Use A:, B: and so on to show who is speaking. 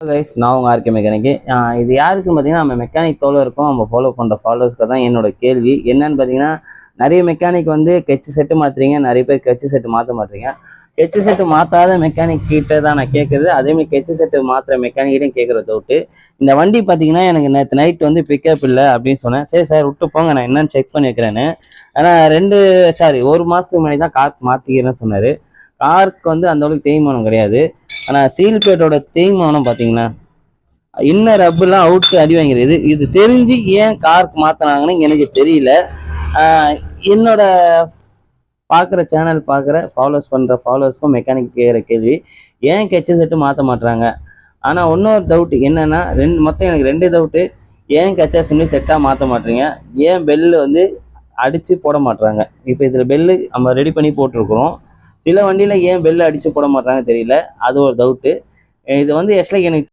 A: Guys, நான் உங்கள் RK mechanic. இது யாருக்குன்னு பார்த்தீங்கன்னா, நம்ம மெக்கானிக் தோழருக்கும் நம்ம ஃபாலோ பண்ணுற ஃபாலோவர்ஸ்க்கு தான் என்னோட கேள்வி. என்னன்னு பார்த்தீங்கன்னா, நிறைய மெக்கானிக் வந்து கெச்சு செட்டு மாற்றுறீங்க, நிறைய பேர் கெச்சு செட்டு மாற்ற மாட்டீங்க. கெச்சு செட்டு மாற்றாத மெக்கானிக் கிட்ட தான் நான் கேட்குறது. அதேமாதிரி கெச்சு செட்டு மாற்றுற மெக்கானிக்கிட்டையும் கேட்குற டவுட்டு. இந்த வண்டி பார்த்தீங்கன்னா, எனக்கு நேற்று நைட் வந்து பிக்கப் இல்லை அப்படின்னு சொன்னேன். சரி சார் விட்டு போங்க, நான் என்னன்னு செக் பண்ணி வைக்கிறேன்னு. ஆனால் ஒரு மாதத்துக்கு முன்னாடி தான் கார்க்கு மாற்றிக்கிறேன்னு சொன்னார். காருக்கு வந்து அந்த அளவுக்கு தேய்மானம் கிடையாது. ஆனால் சீல் பிளேட்டோட தேய்மானம் பார்த்தீங்கன்னா, இன்னர் ரப்பெல்லாம் அவுட்டு அடி வாங்கிறது. இது தெரிஞ்சு ஏன் காருக்கு மாற்றினாங்கன்னு எனக்கு தெரியல. என்னோட பார்க்குற சேனல் பார்க்குற ஃபாலோஸ் பண்ணுற ஃபாலோவர்ஸ்க்கும் மெக்கானிக் கேட்குற கேள்வி, ஏன் கெச்சு செட்டு மாற்ற மாட்டுறாங்க. ஆனால் இன்னொரு டவுட்டு என்னென்னா, மொத்தம் எனக்கு 2 டவுட்டு. ஏன் கச்சா சிம்மி செட்டாக மாற்ற மாட்டுறீங்க, ஏன் பெல்லு வந்து அடித்து போட மாட்டுறாங்க. இப்போ இதில் பெல்லு நம்ம ரெடி பண்ணி போட்டிருக்கிறோம். சில வண்டியில் ஏன் பெல்லு அடித்து போட மாட்டாங்க தெரியல. அது ஒரு டவுட்டு. இது வந்து ஆக்சுவலாக எனக்கு